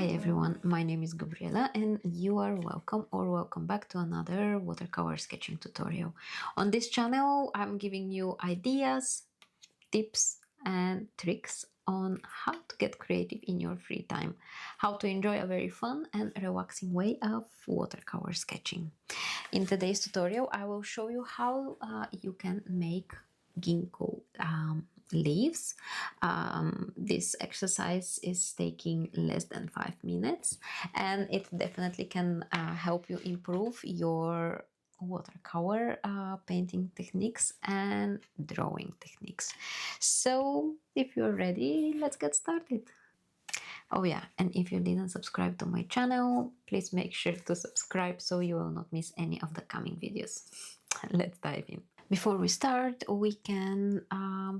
Hi everyone, my name is Gabriela and you are welcome back to another watercolor sketching tutorial. On this channel I'm giving you ideas, tips and tricks on how to get creative in your free time, how to enjoy a very fun and relaxing way of watercolor sketching. In today's tutorial I will show you how you can make Ginkgo leaves. This exercise is taking less than 5 minutes and it definitely can help you improve your watercolor painting techniques and drawing techniques. So if you're ready, let's get started. Oh yeah, and if you didn't subscribe to my channel, please make sure to subscribe so you will not miss any of the coming videos. Let's dive in. Before we start, we can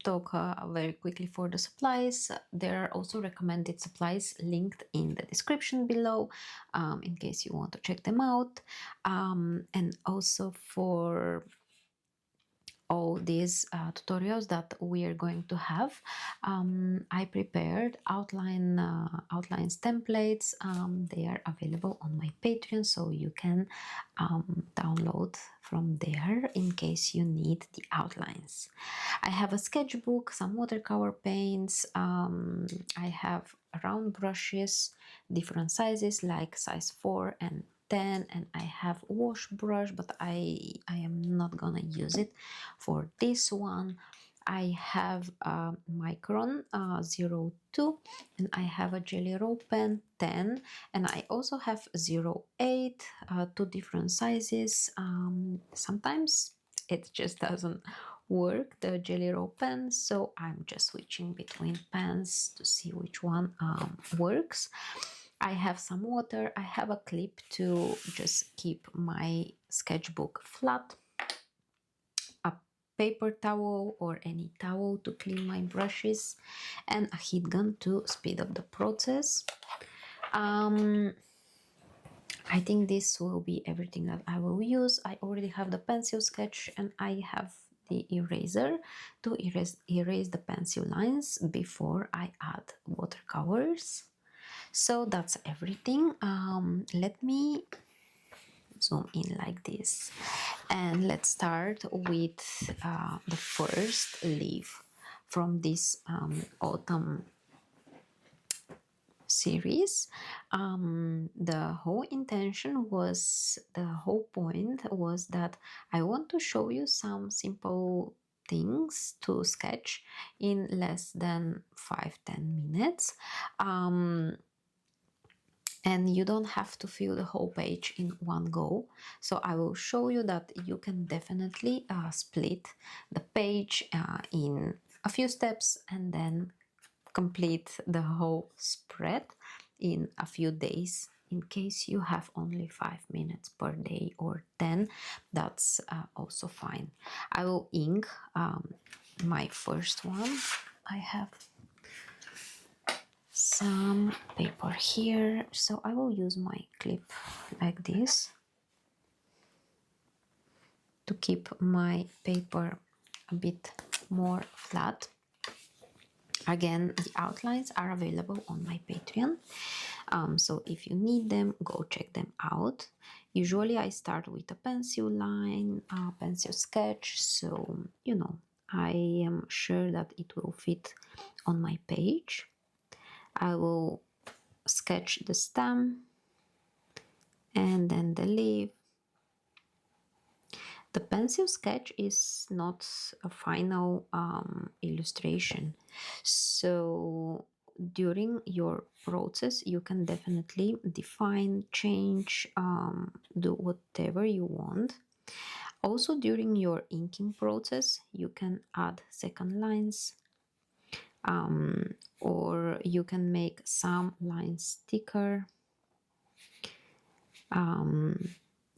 talk very quickly for the supplies. There are also recommended supplies linked in the description below in case you want to check them out. And also for all these tutorials that we are going to have, I prepared outlines templates. They are available on my Patreon, so you can download from there in case you need the outlines. I have a sketchbook, some watercolor paints. I have round brushes, different sizes like size 4 and 10, and I have wash brush, but I am not gonna use it for this one. I have a Micron 02 and I have a Jelly Roll pen 10, and I also have 08, two different sizes. Sometimes it just doesn't work, the Jelly Roll pen, so I'm just switching between pens to see which one works. I have some water, I have a clip to just keep my sketchbook flat, a paper towel or any towel to clean my brushes, and a heat gun to speed up the process. I think this will be everything that I will use. I already have the pencil sketch and I have the eraser to erase the pencil lines before I add watercolors. So that's everything. Let me zoom in like this and let's start with the first leaf from this autumn series. The whole point was that I want to show you some simple things to sketch in less than 5-10 minutes. And you don't have to fill the whole page in one go. So I will show you that you can definitely split the page in a few steps and then complete the whole spread in a few days. In case you have only 5 minutes per day or 10, that's also fine. I will ink my first one. I have some paper here, so I will use my clip like this to keep my paper a bit more flat. Again, the outlines are available on my Patreon, so if you need them, go check them out. Usually I start with a pencil line, pencil sketch, so you know, I am sure that it will fit on my page. I will sketch the stem and then the leaf. The pencil sketch is not a final illustration, so during your process you can definitely define, change, do whatever you want. Also during your inking process you can add second lines, or you can make some lines thicker.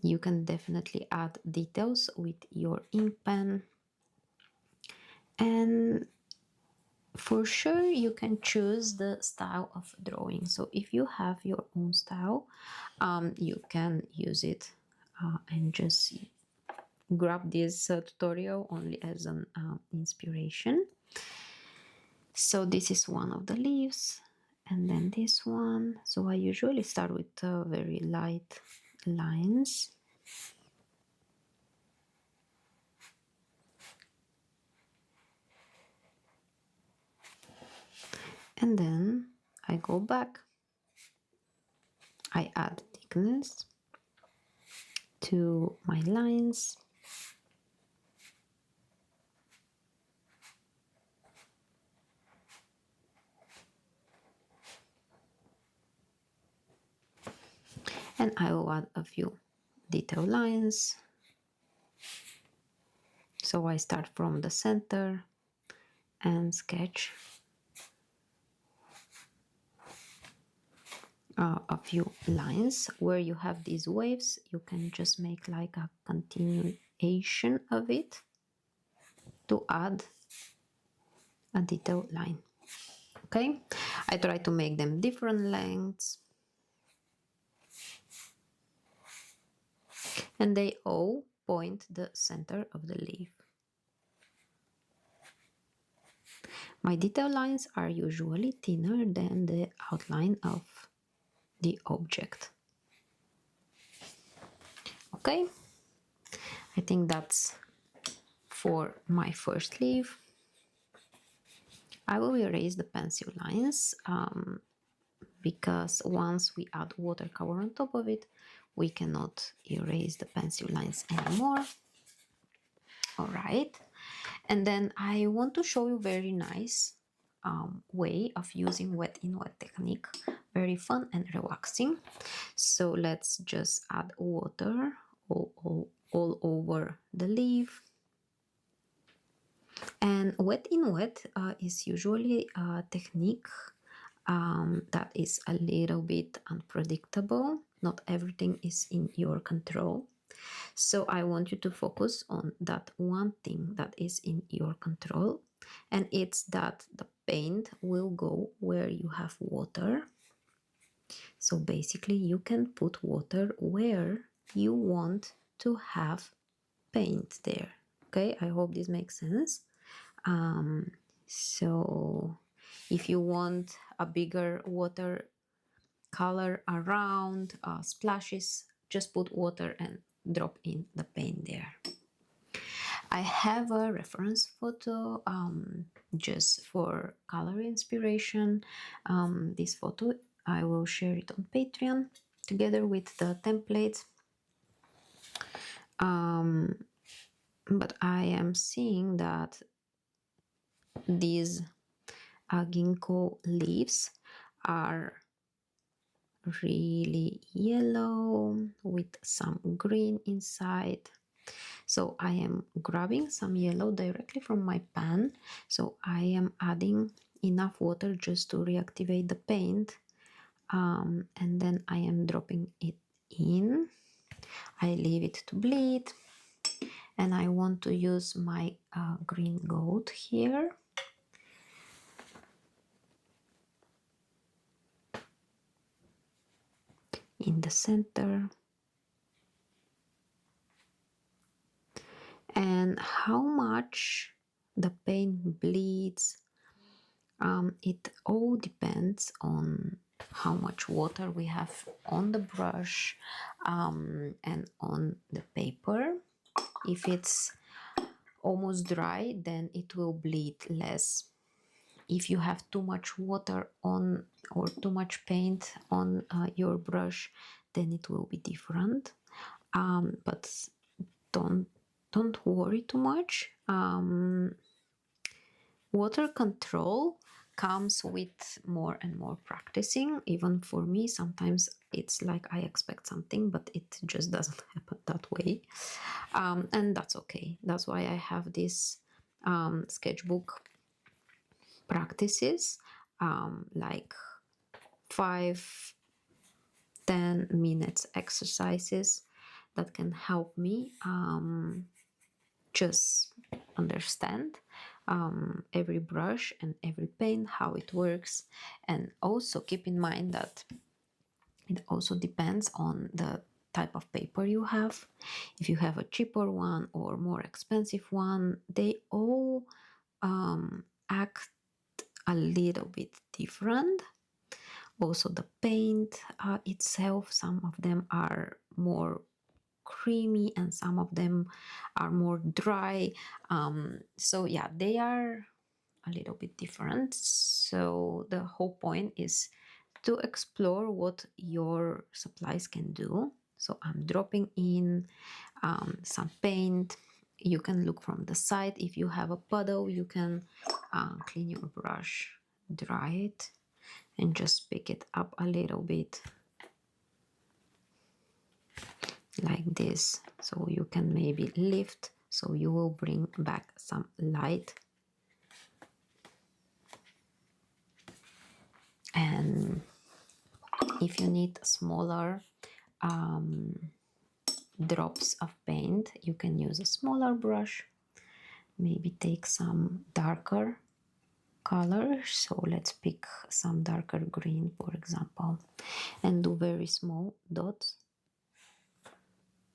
You can definitely add details with your ink pen, and for sure you can choose the style of drawing. So if you have your own style, you can use it and just grab this tutorial only as an inspiration. So this is one of the leaves, and then this one. So I usually start with very light lines. And then I go back, I add thickness to my lines. And I will add a few detail lines. So I start from the center and sketch a few lines. Where you have these waves, you can just make like a continuation of it to add a detail line. Okay, I try to make them different lengths, and they all point the center of the leaf. My detail lines are usually thinner than the outline of the object. Okay, I think that's for my first leaf. I will erase the pencil lines because once we add watercolor on top of it, we cannot erase the pencil lines anymore. All right, and then I want to show you very nice way of using wet in wet technique, very fun and relaxing. So let's just add water all over the leaf. And wet in wet is usually a technique that is a little bit unpredictable. Not everything is in your control. So I want you to focus on that one thing that is in your control, and it's that the paint will go where you have water. So basically you can put water where you want to have paint there. Okay, I hope this makes sense. So if you want a bigger water color around splashes, just put water and drop in the paint there. I have a reference photo just for color inspiration. This photo, I will share it on Patreon together with the template. But I am seeing that these Ginkgo leaves are really yellow with some green inside. So I am grabbing some yellow directly from my pan. So I am adding enough water just to reactivate the paint. And then I am dropping it in. I leave it to bleed. And I want to use my green gold here. In the center. And how much the paint bleeds, it all depends on how much water we have on the brush and on the paper. If it's almost dry, then it will bleed less. If you have too much water on or too much paint on your brush, then it will be different. But don't worry too much. Water control comes with more and more practicing. Even for me, sometimes it's like I expect something, but it just doesn't happen that way. And that's okay. That's why I have this sketchbook practices, like 5-10 minutes exercises that can help me just understand every brush and every paint, how it works. And also keep in mind that it also depends on the type of paper you have. If you have a cheaper one or more expensive one, they all act a little bit different. Also the paint itself, some of them are more creamy and some of them are more dry. So yeah, they are a little bit different. So the whole point is to explore what your supplies can do. So I'm dropping in some paint. You can look from the side. If you have a puddle, you can clean your brush, dry it, and just pick it up a little bit like this. So you can maybe lift, so you will bring back some light. And if you need smaller drops of paint, you can use a smaller brush. Maybe take some darker colors. So let's pick some darker green, for example, and do very small dots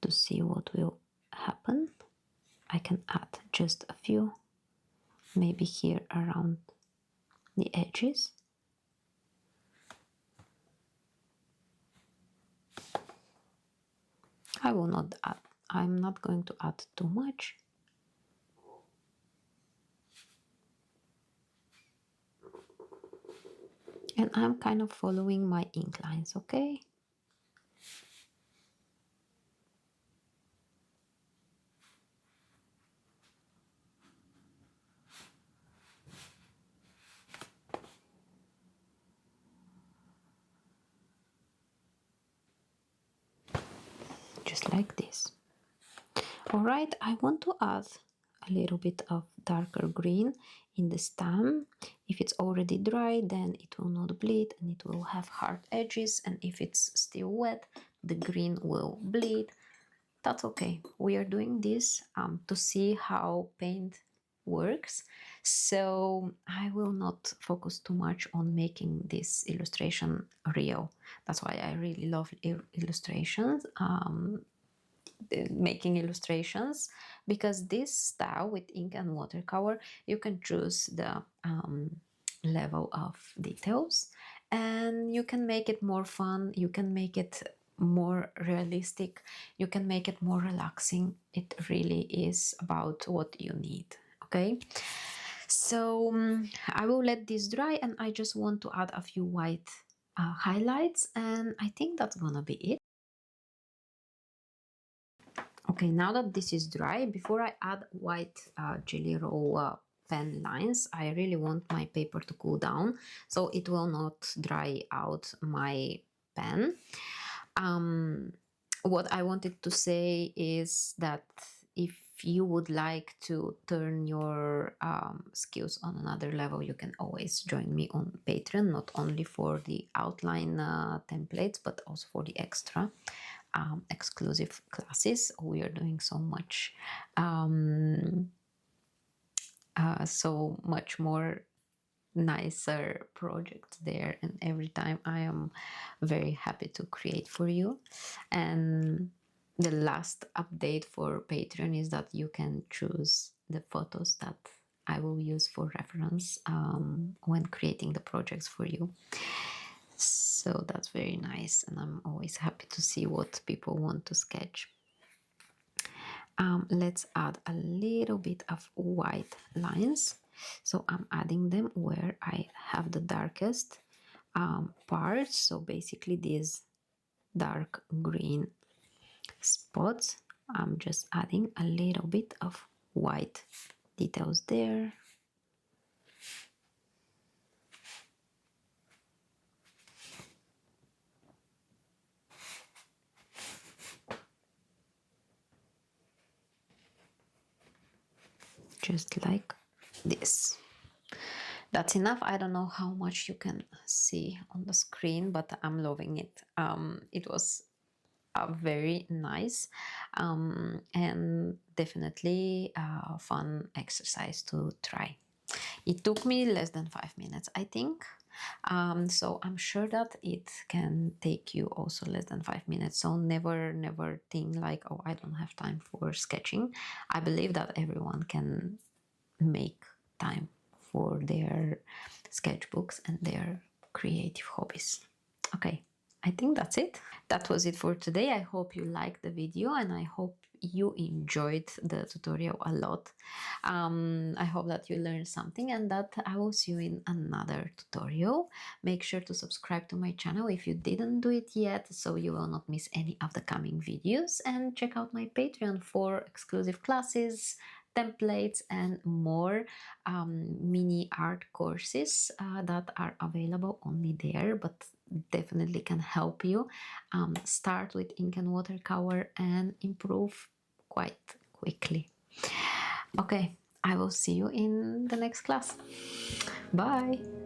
to see what will happen. I can add just a few, maybe here around the edges. I will not add, I'm not going to add too much. And I'm kind of following my ink lines, okay? Just like this. All right, I want to add a little bit of darker green in the stem. If it's already dry, then it will not bleed and it will have hard edges. And if it's still wet, the green will bleed. That's okay. We are doing this to see how paint works. So I will not focus too much on making this illustration real. That's why I really love illustrations. Making illustrations, because this style with ink and watercolor, you can choose the level of details and you can make it more fun, you can make it more realistic, you can make it more relaxing. It really is about what you need. Okay, so I will let this dry and I just want to add a few white highlights, and I think that's gonna be it. Okay, now that this is dry, before I add white Jelly Roll pen lines, I really want my paper to cool down so it will not dry out my pen. What I wanted to say is that if you would like to turn your skills on another level, you can always join me on Patreon, not only for the outline templates, but also for the extra exclusive classes. We are doing so much more nicer projects there, and every time I am very happy to create for you. And the last update for Patreon is that you can choose the photos that I will use for reference when creating the projects for you. So that's very nice, and I'm always happy to see what people want to sketch. Let's add a little bit of white lines. So I'm adding them where I have the darkest parts. So basically these dark green spots, I'm just adding a little bit of white details there. Just like this. That's enough. I don't know how much you can see on the screen, but I'm loving it. It was a very nice and definitely a fun exercise to try. It took me less than 5 minutes, I think. So I'm sure that it can take you also less than 5 minutes. So never think like, oh, I don't have time for sketching. I believe that everyone can make time for their sketchbooks and their creative hobbies. Okay, I think that's it. That was it for today. I hope you liked the video and I hope you enjoyed the tutorial a lot. I hope that you learned something and that I will see you in another tutorial. Make sure to subscribe to my channel if you didn't do it yet, so you will not miss any of the coming videos, and check out my Patreon for exclusive classes, templates and more mini art courses that are available only there, but definitely can help you start with ink and watercolor and improve quite quickly. Okay, I will see you in the next class. Bye.